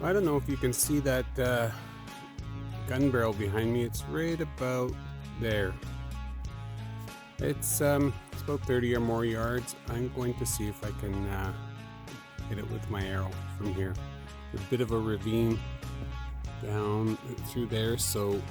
I don't know if you can see that gun barrel behind me. It's right about there. It's about 30 or more yards. I'm going to see if I can hit it with my arrow from here. There's a bit of a ravine down through there, so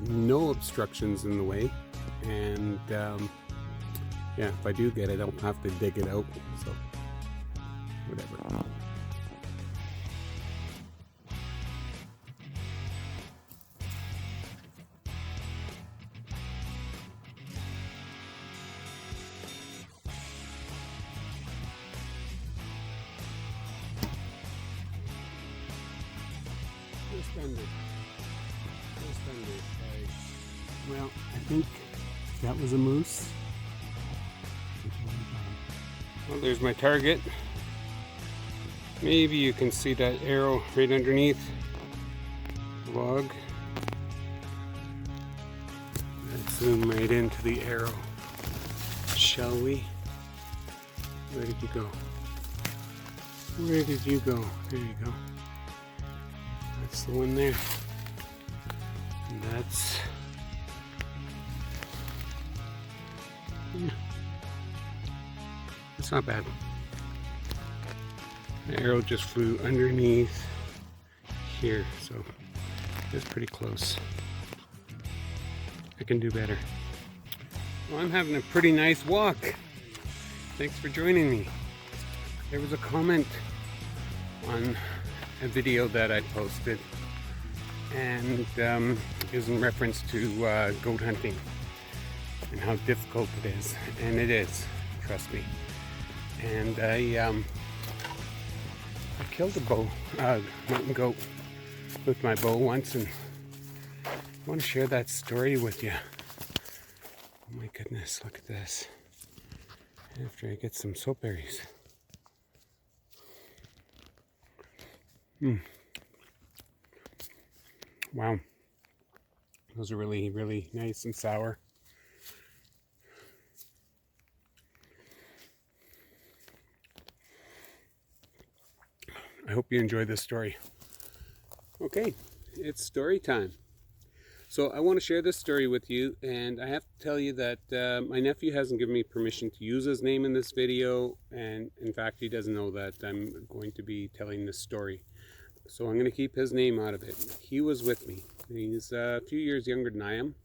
no obstructions in the way. And yeah, if I do get it, I don't have to dig it out. So whatever. Well, I think that was a moose. Well, there's my target. Maybe you can see that arrow right underneath the log. Let's zoom right into the arrow, shall we? Where did you go? Where did you go? There you go. That's the one there. And that's... yeah. It's not bad. The arrow just flew underneath here, so it's pretty close. I can do better. Well, I'm having a pretty nice walk. Thanks for joining me. There was a comment on a video that I posted, and it was in reference to goat hunting and how difficult it is, and it is, trust me. And I killed a mountain goat with my bow once, and I want to share that story with you. Oh my goodness, look at this. After I get some soap berries. Wow. Those are really, really nice and sour. I hope you enjoy this story. Okay, it's story time. So I want to share this story with you, and I have to tell you that my nephew hasn't given me permission to use his name in this video, and in fact he doesn't know that I'm going to be telling this story. So I'm going to keep his name out of it. He was with me. He's a few years younger than I am,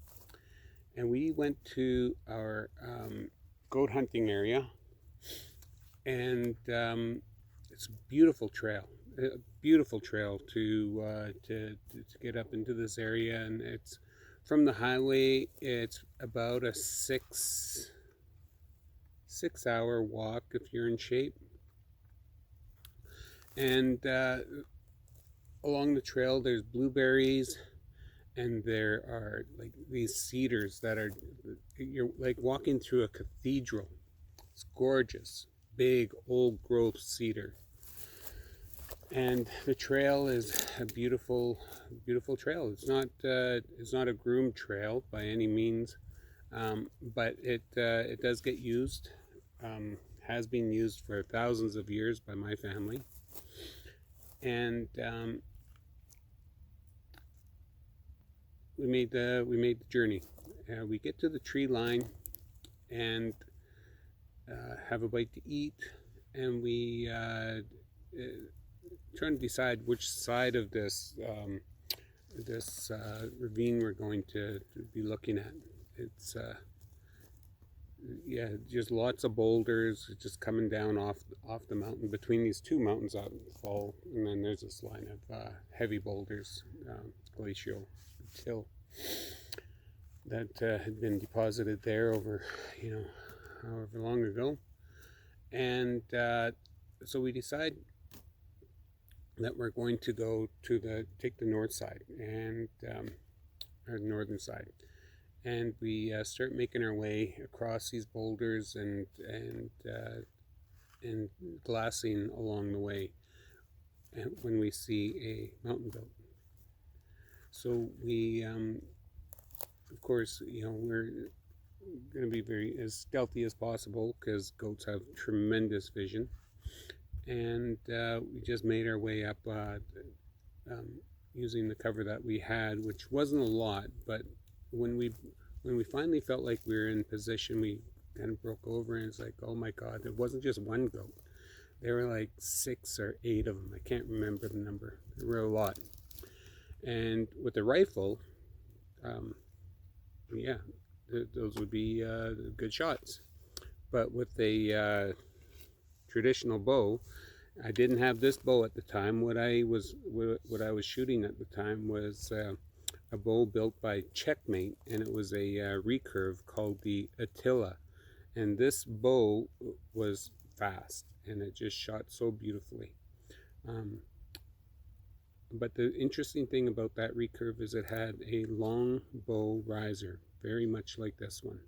and we went to our goat hunting area, and it's a beautiful trail. A beautiful trail to get up into this area, and it's from the highway. It's about a six hour walk if you're in shape, and along the trail there's blueberries, and there are like these cedars that are, you're like walking through a cathedral. It's gorgeous, big old growth cedar. And the trail is a beautiful, beautiful trail. It's not a groomed trail by any means, but it does get used. Has been used for thousands of years by my family. And we made the journey. We get to the tree line and have a bite to eat, and we trying to decide which side of this ravine we're going to be looking at. It's yeah, just lots of boulders just coming down off the mountain. Between these two mountains out fall, and then there's this line of heavy boulders, glacial till, that had been deposited there over, however long ago. And so we decide that we're going to go to take the north side, and or the northern side, and we start making our way across these boulders and glassing along the way, and when we see a mountain goat. So we of course, we're going to be very as stealthy as possible, because goats have tremendous vision. And we just made our way up using the cover that we had, which wasn't a lot, but when we finally felt like we were in position, we kind of broke over, and it's like, oh my God, it wasn't just one goat. There were like 6 or 8 of them. I can't remember the number. There were a lot. And with the rifle, yeah, those would be good shots. But with a traditional bow, I didn't have this bow at the time. What I was shooting at the time was a bow built by Checkmate, and it was a recurve called the Attila. And this bow was fast, and it just shot so beautifully. But the interesting thing about that recurve is it had a long bow riser, very much like this one.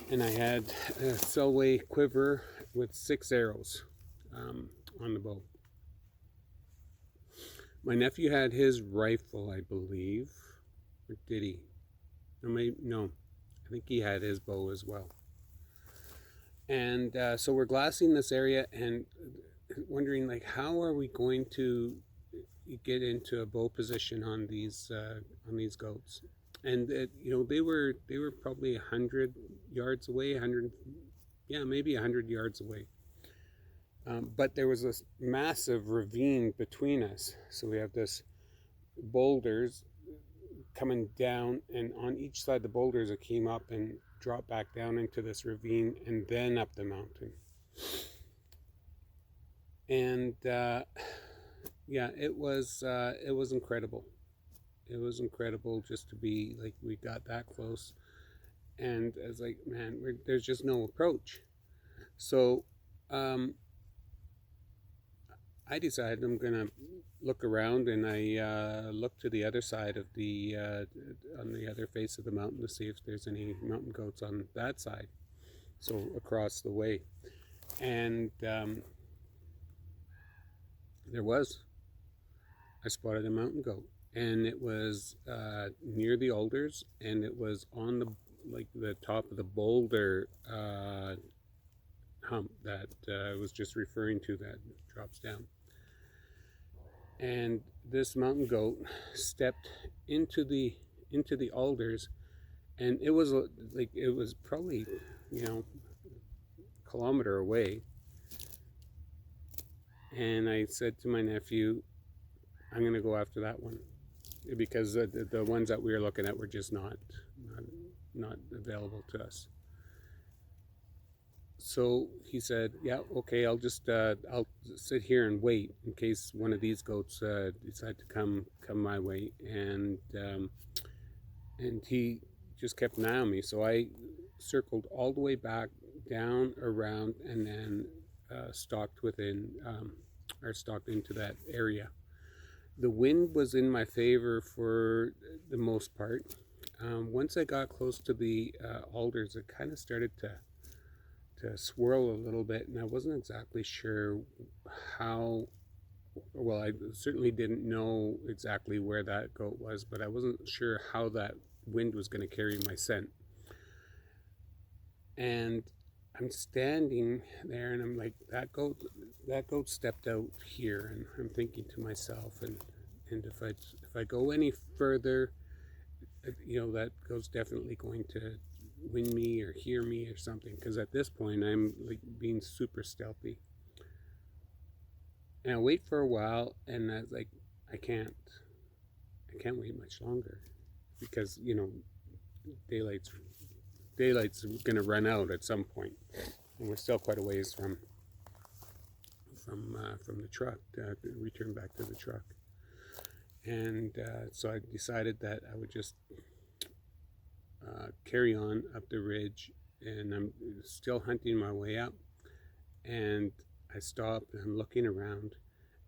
And I had a Selway quiver with 6 arrows on the bow. My nephew had his rifle, I believe, or did he? No, I think he had his bow as well. And so we're glassing this area and wondering, like, how are we going to get into a bow position on these goats? And you know, they were probably 100 yards away, maybe 100 yards away. But there was this massive ravine between us. So we have this boulders coming down, and on each side of the boulders it came up and dropped back down into this ravine and then up the mountain. And yeah, it was incredible. It was incredible just to be like, we got that close, and I was like, man, there's just no approach. So I decided I'm gonna look around, and I looked to the other side of the on the other face of the mountain to see if there's any mountain goats on that side, so across the way. And there was. I spotted a mountain goat, and it was near the alders, and it was on the top of the boulder hump that I was just referring to, that drops down. And this mountain goat stepped into the alders, and it was probably, you know, a kilometer away. And I said to my nephew, I'm going to go after that one, because the ones that we were looking at were just not available to us. So he said, yeah, okay, I'll just I'll sit here and wait in case one of these goats decide to come my way. And he just kept an eye on me. So I circled all the way back, down, around, and then stalked into that area. The wind was in my favor for the most part. Once I got close to the alders, it kind of started to swirl a little bit, and I wasn't exactly sure how. Well, I certainly didn't know exactly where that goat was, but I wasn't sure how that wind was going to carry my scent. And I'm standing there, and I'm like, that goat stepped out here, and I'm thinking to myself, and if I go any further, you know, that goat's definitely going to win me or hear me or something, because at this point I'm like being super stealthy. And I wait for a while, and I was like, I can't wait much longer, because, you know, daylight's gonna run out at some point, and we're still quite a ways from the truck to return back to the truck. And so I decided that I would just carry on up the ridge, and I'm still hunting my way up. And I stopped, and I'm looking around,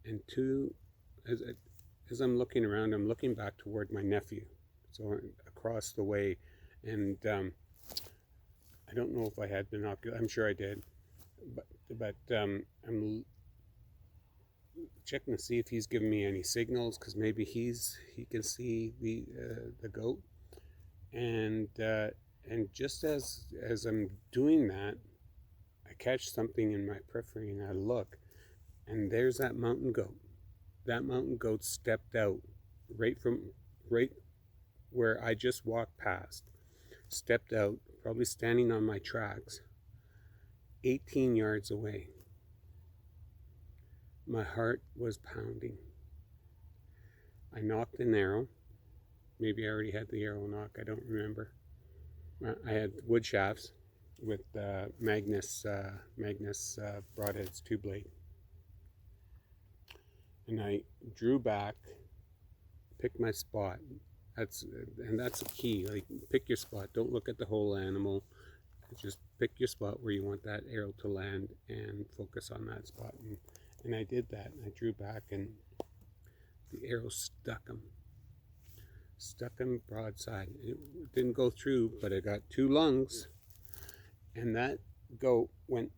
and as I'm looking around, I'm looking back toward my nephew, so across the way. And I don't know if I had binoculars. I'm sure I did, but I'm checking to see if he's giving me any signals, because maybe he can see the goat. And just as I'm doing that, I catch something in my periphery, and I look, and there's that mountain goat that mountain goat stepped out right where I just walked past, stepped out, probably standing on my tracks, 18 yards away. My heart was pounding. I nocked an arrow. Maybe I already had the arrow nock, I don't remember. I had wood shafts with Magnus broadheads 2-blade. And I drew back, picked my spot. That's the key. Like, pick your spot. Don't look at the whole animal. Just pick your spot where you want that arrow to land and focus on that spot. And I did that. I drew back, and the arrow stuck him. Stuck him broadside. It didn't go through, but it got 2 lungs. And that goat went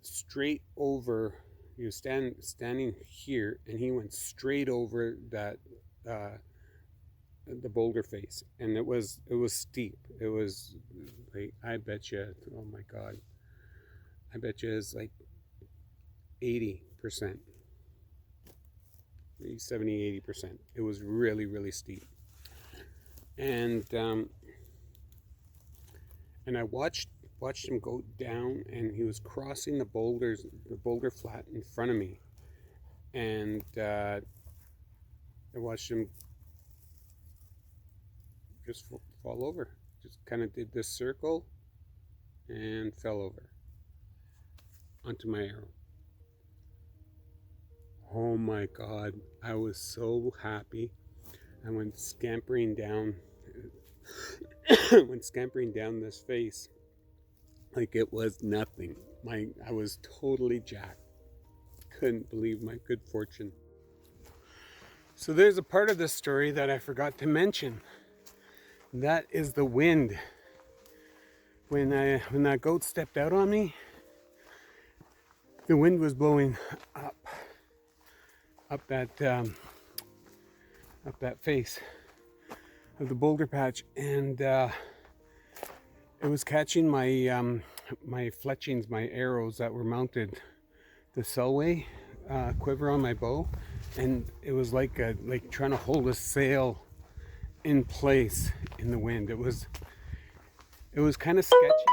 straight over. He was standing here, and he went straight over that the boulder face, and it was steep. It was like, I bet you, oh my God, I bet you it's like 80%, maybe 70-80%. It was really, really steep, and I watched him go down, and he was crossing the boulder flat in front of me, and I watched him just fall over. Just kind of did this circle and fell over onto my arrow. Oh my God, I was so happy. I went scampering down this face like it was nothing. I was totally jacked. Couldn't believe my good fortune. So there's a part of this story that I forgot to mention. That is the wind. When that goat stepped out on me, the wind was blowing up that face of the boulder patch, and it was catching my my fletchings, my arrows that were mounted, the Selway quiver on my bow, and it was like trying to hold a sail in place in the wind. It was kind of sketchy.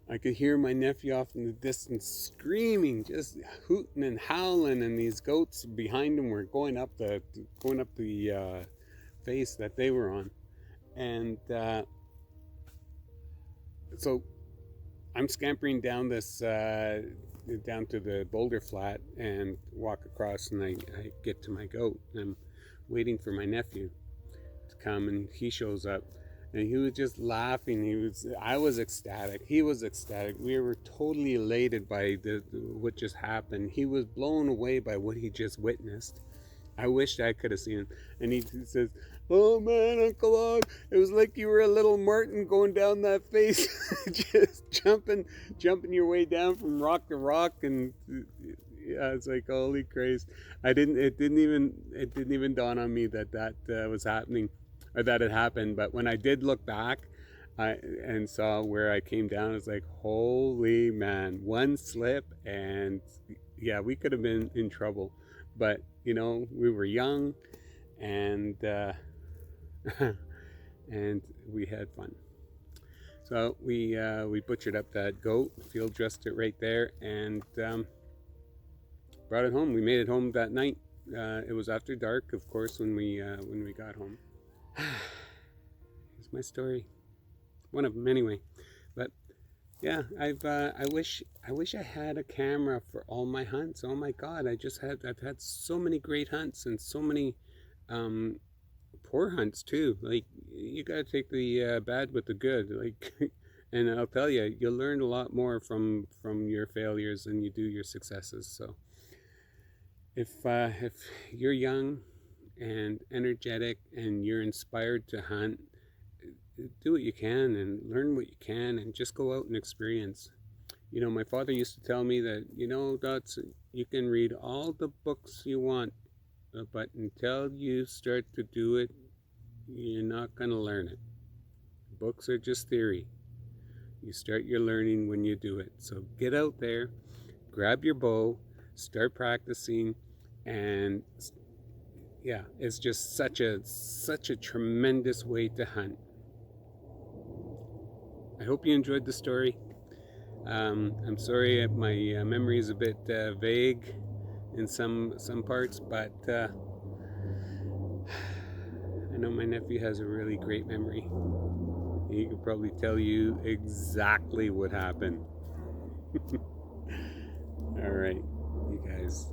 I could hear my nephew off in the distance screaming, just hooting and howling, and these goats behind him were going up the face that they were on, and so I'm scampering down this down to the boulder flat and walk across, and I get to my goat, and I'm waiting for my nephew to come, and he shows up, and he was just laughing. I was ecstatic. He was ecstatic. We were totally elated by what just happened. He was blown away by what he just witnessed. I wished I could have seen him. And he says, "Oh man, Uncle Og, it was like you were a little Martin going down that face, just jumping your way down from rock to rock." And yeah, it's like, holy Christ! It didn't even dawn on me that was happening, or that it happened. But when I did look back, and saw where I came down, it's like, holy man, one slip, and yeah, we could have been in trouble. But you know, we were young, and and we had fun. So we butchered up that goat, field dressed it right there, and brought it home. We made it home that night. It was after dark, of course, when we got home. Here's my story, one of them anyway. But yeah, I wish I had a camera for all my hunts. Oh my God, I've had so many great hunts, and so many poor hunts too. Like, you gotta take the bad with the good. Like, and I'll tell you, you'll learn a lot more from your failures than you do your successes. So if you're young and energetic and you're inspired to hunt, do what you can and learn what you can, and just go out and experience. You know, my father used to tell me that, you know, Dots, you can read all the books you want, but until you start to do it, you're not going to learn it. Books are just theory. You start your learning when you do it. So get out there, grab your bow, start practicing, and yeah, it's just such a tremendous way to hunt. I hope you enjoyed the story. I'm sorry my memory is a bit vague in some parts, but I know my nephew has a really great memory. He could probably tell you exactly what happened. All right, you guys,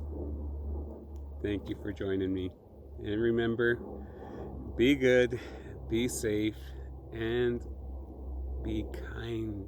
thank you for joining me. And remember, be good, be safe, and be kind.